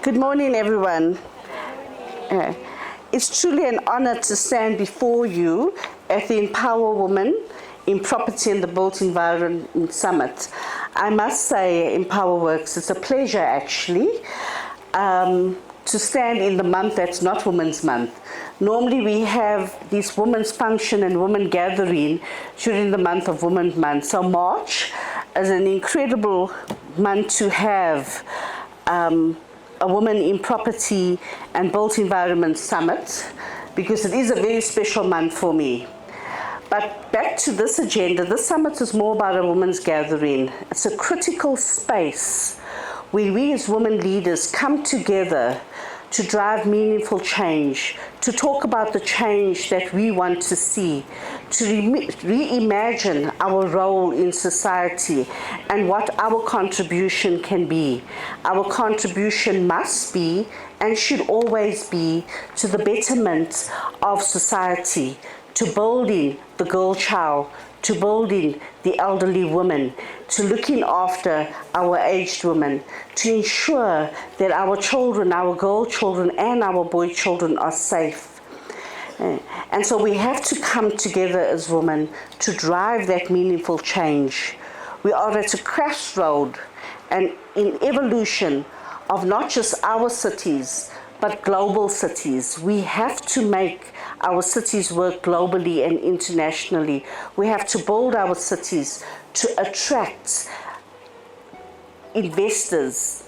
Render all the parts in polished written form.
Good morning, everyone. It's truly an honor to stand before you at the EMPOWA Women in Property and the Built Environment Summit. I must say, EMPOWA Works, it's a pleasure actually to stand in the month that's not Women's Month. Normally we have this women's function and women gathering during the month of Women's Month. So March is an incredible month to have a Women in Property and Built Environment Summit, because it is a very special month for me. But back to this agenda, this summit is more about a women's gathering. It's a critical space where we as women leaders come together to drive meaningful change, to talk about the change that we want to see, to reimagine our role in society and what our contribution can be. Our contribution must be and should always be to the betterment of society, to building the girl child, to building the elderly woman, to looking after our aged women, to ensure that our children, our girl children and our boy children are safe. And so we have to come together as women to drive that meaningful change. We are at a crossroad and in evolution of not just our cities, but global cities. We have to make our cities work globally and internationally. We have to build our cities to attract investors,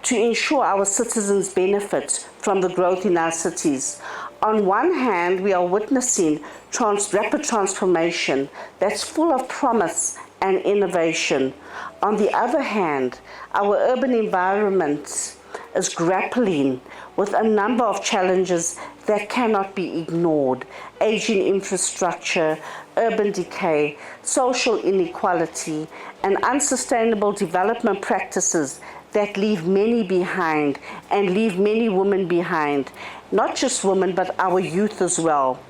to ensure our citizens benefit from the growth in our cities. On one hand, we are witnessing rapid transformation that's full of promise and innovation. On the other hand, our urban environment is grappling with a number of challenges that cannot be ignored: aging infrastructure, urban decay, social inequality, and unsustainable development practices that leave many behind and leave many women behind, not just women, but our youth as well.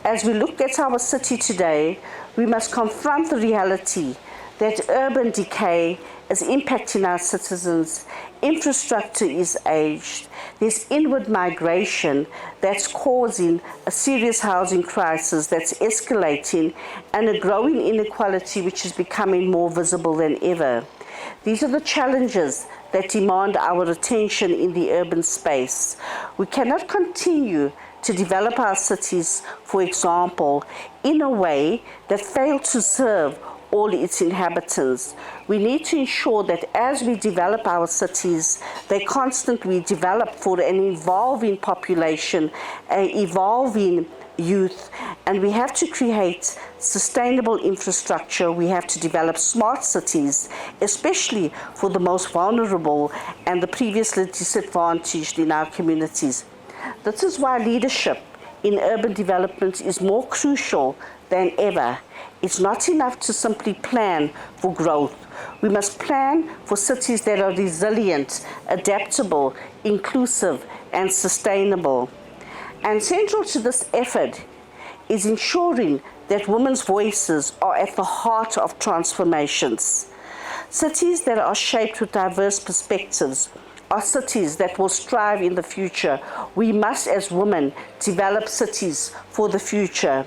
As we look at our city today, we must confront the reality that urban decay is impacting our citizens, infrastructure is aged, there's inward migration that's causing a serious housing crisis that's escalating, and a growing inequality which is becoming more visible than ever. These are the challenges that demand our attention in the urban space. We cannot continue to develop our cities, for example, in a way that fails to serve all its inhabitants. We need to ensure that as we develop our cities, they constantly develop for an evolving population, an evolving youth, and we have to create sustainable infrastructure. We have to develop smart cities, especially for the most vulnerable and the previously disadvantaged in our communities. This is why leadership in urban development is more crucial than ever. It's not enough to simply plan for growth. We must plan for cities that are resilient, adaptable, inclusive, and sustainable. And central to this effort is ensuring that women's voices are at the heart of transformations. Cities that are shaped with diverse perspectives are cities that will strive in the future. We must, as women, develop cities for the future.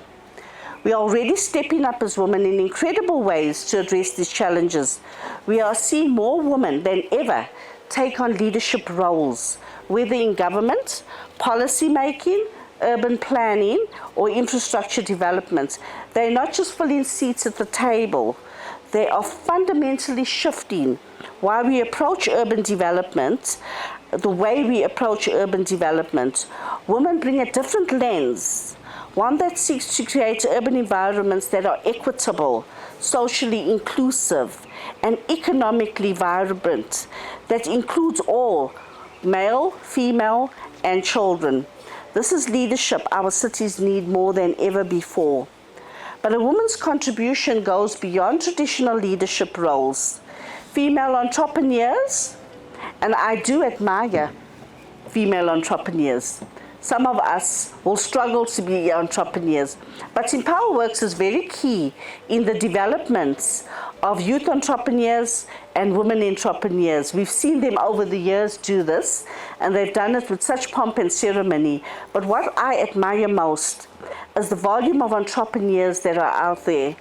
We are already stepping up as women in incredible ways to address these challenges. We are seeing more women than ever take on leadership roles, whether in government, policy making, urban planning, or infrastructure development. They're not just filling seats at the table, they are fundamentally shifting why we approach urban development, the way we approach urban development. Women bring a different lens, one that seeks to create urban environments that are equitable, socially inclusive, and economically vibrant, that includes all, male, female, and children. This is leadership our cities need more than ever before. But a woman's contribution goes beyond traditional leadership roles. Female entrepreneurs, and I do admire female entrepreneurs. Some of us will struggle to be entrepreneurs. But EMPOWA Works is very key in the developments of youth entrepreneurs and women entrepreneurs. We've seen them over the years do this, and they've done it with such pomp and ceremony. But what I admire most is the volume of entrepreneurs that are out there,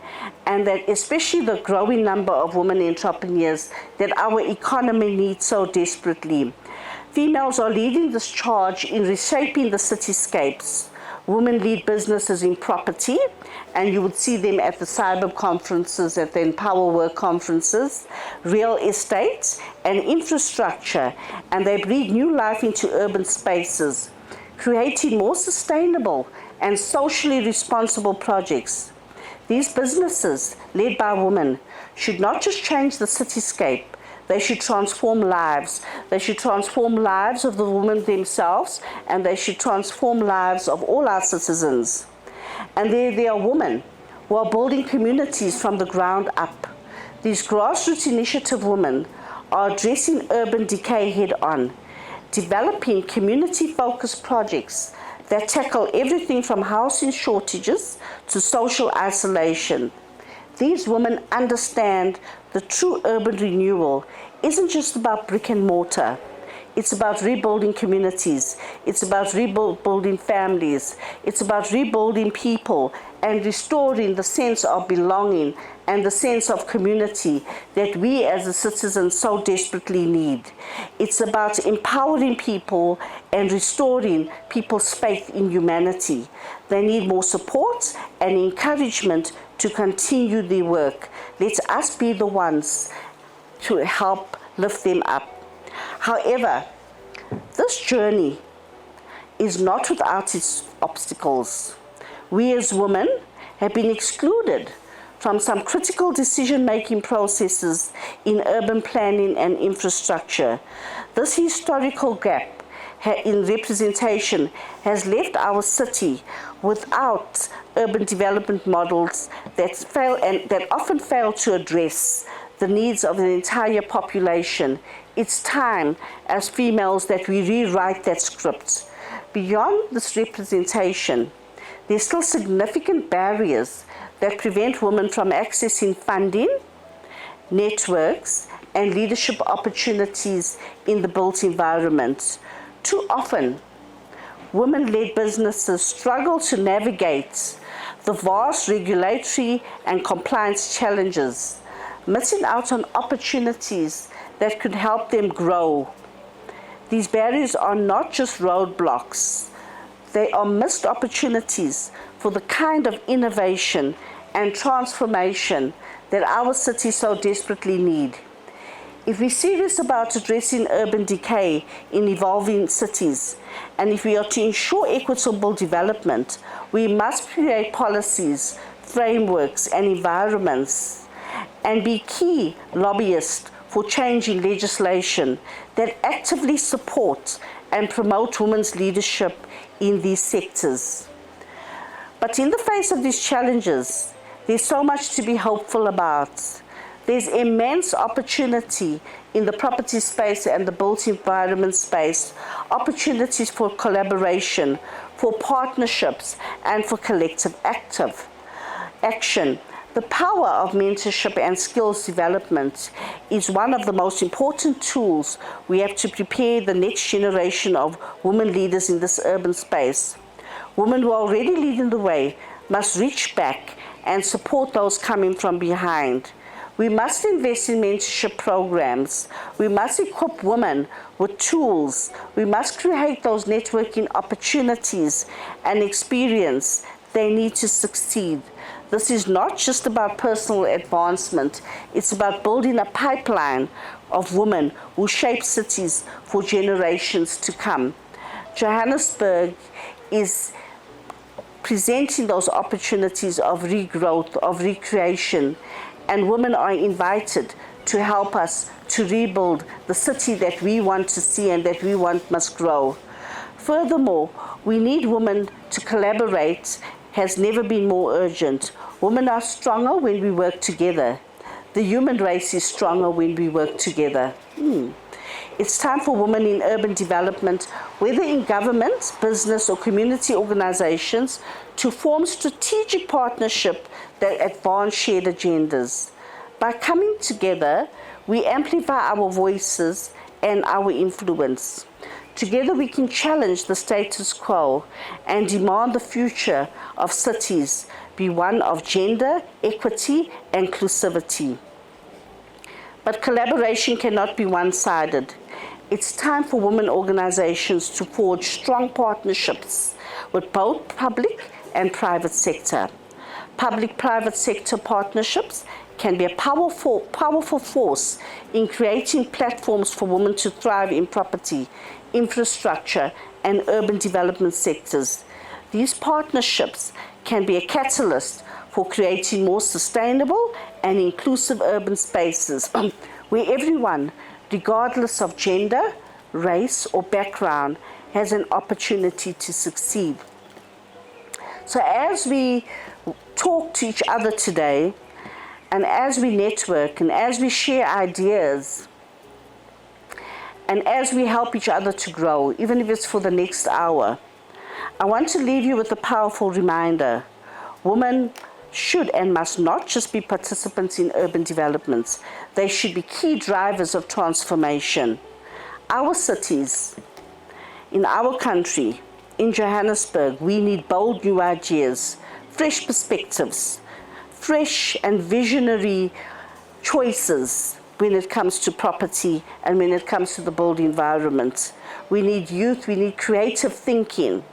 and that especially the growing number of women entrepreneurs that our economy needs so desperately. Females are leading this charge in reshaping the cityscapes. Women lead businesses in property, and you would see them at the cyber conferences, at the EMPOWA Work conferences, real estate and infrastructure, and they breathe new life into urban spaces, creating more sustainable and socially responsible projects. These businesses, led by women, should not just change the cityscape, they should transform lives. They should transform lives of the women themselves, and they should transform lives of all our citizens. And there are women who are building communities from the ground up. These grassroots initiative women are addressing urban decay head on, developing community-focused projects that tackle everything from housing shortages to social isolation. These women understand the true urban renewal isn't just about brick and mortar. It's about rebuilding communities. It's about rebuilding families. It's about rebuilding people and restoring the sense of belonging and the sense of community that we as a citizens so desperately need. It's about empowering people and restoring people's faith in humanity. They need more support and encouragement to continue their work. Let us be the ones to help lift them up. However, this journey is not without its obstacles. We as women have been excluded from some critical decision-making processes in urban planning and infrastructure. This historical gap in representation has left our city without urban development models that often fail to address the needs of the entire population. It's time as females that we rewrite that script. Beyond this representation, there's still significant barriers that prevent women from accessing funding, networks, and leadership opportunities in the built environment. Too often, women-led businesses struggle to navigate the vast regulatory and compliance challenges, missing out on opportunities that could help them grow. These barriers are not just roadblocks, they are missed opportunities for the kind of innovation and transformation that our cities so desperately need. If we're serious about addressing urban decay in evolving cities, and if we are to ensure equitable development, we must create policies, frameworks, and environments, and be key lobbyists for change in legislation that actively support and promote women's leadership in these sectors. But in the face of these challenges, there's so much to be hopeful about. There's immense opportunity in the property space and the built environment space, opportunities for collaboration, for partnerships, and for collective action. The power of mentorship and skills development is one of the most important tools we have to prepare the next generation of women leaders in this urban space. Women who are already leading the way must reach back and support those coming from behind. We must invest in mentorship programs. We must equip women with tools. We must create those networking opportunities and experience they need to succeed. This is not just about personal advancement. It's about building a pipeline of women who shape cities for generations to come. Johannesburg is presenting those opportunities of regrowth, of recreation, and women are invited to help us to rebuild the city that we want to see and that we want must grow. Furthermore, we need women to collaborate has never been more urgent. Women are stronger when we work together. The human race is stronger when we work together. It's time for women in urban development, whether in government, business, or community organizations, to form strategic partnership that advance shared agendas. By coming together, we amplify our voices and our influence. Together we can challenge the status quo and demand the future of cities be one of gender, equity, and inclusivity. But collaboration cannot be one-sided. It's time for women organizations to forge strong partnerships with both public and private sector. Public-private sector partnerships can be a powerful force in creating platforms for women to thrive in property, infrastructure, and urban development sectors. These partnerships can be a catalyst for creating more sustainable and inclusive urban spaces where everyone, regardless of gender, race, or background, has an opportunity to succeed. So as we talk to each other today, and as we network, and as we share ideas, and as we help each other to grow, even if it's for the next hour, I want to leave you with a powerful reminder. Women should and must not just be participants in urban developments. They should be key drivers of transformation. Our cities, in our country, in Johannesburg, we need bold new ideas, fresh perspectives, fresh and visionary choices when it comes to property and when it comes to the built environment. We need youth, we need creative thinking,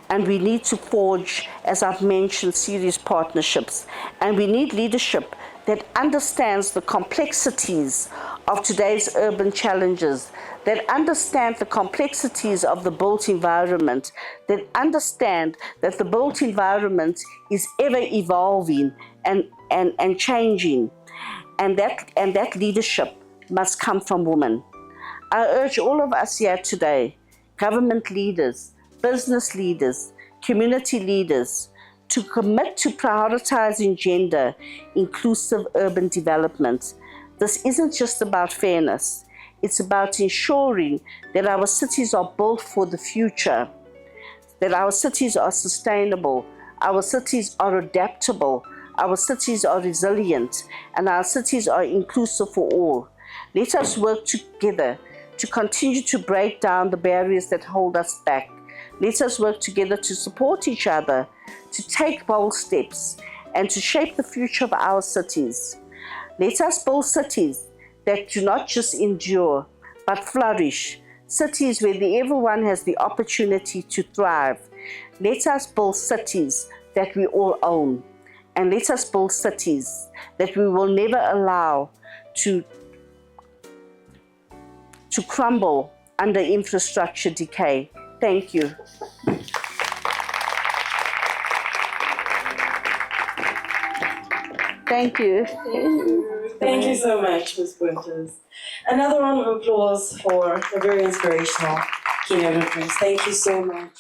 and we need to forge, as I've mentioned, serious partnerships. And we need leadership that understands the complexities of today's urban challenges, that understand the complexities of the built environment, that understand that the built environment is ever evolving and changing, and that leadership must come from women. I urge all of us here today, government leaders, business leaders, community leaders, to commit to prioritizing gender inclusive urban development. This isn't just about fairness. It's about ensuring that our cities are built for the future, that our cities are sustainable, our cities are adaptable, our cities are resilient, and our cities are inclusive for all. Let us work together to continue to break down the barriers that hold us back. Let us work together to support each other, to take bold steps, and to shape the future of our cities. Let us build cities that do not just endure, but flourish. Cities where everyone has the opportunity to thrive. Let us build cities that we all own. And let us build cities that we will never allow to crumble under infrastructure decay. Thank you. Thank you. Thank you so much, Ms. Botes. Another round of applause for a very inspirational keynote address. Thank you so much.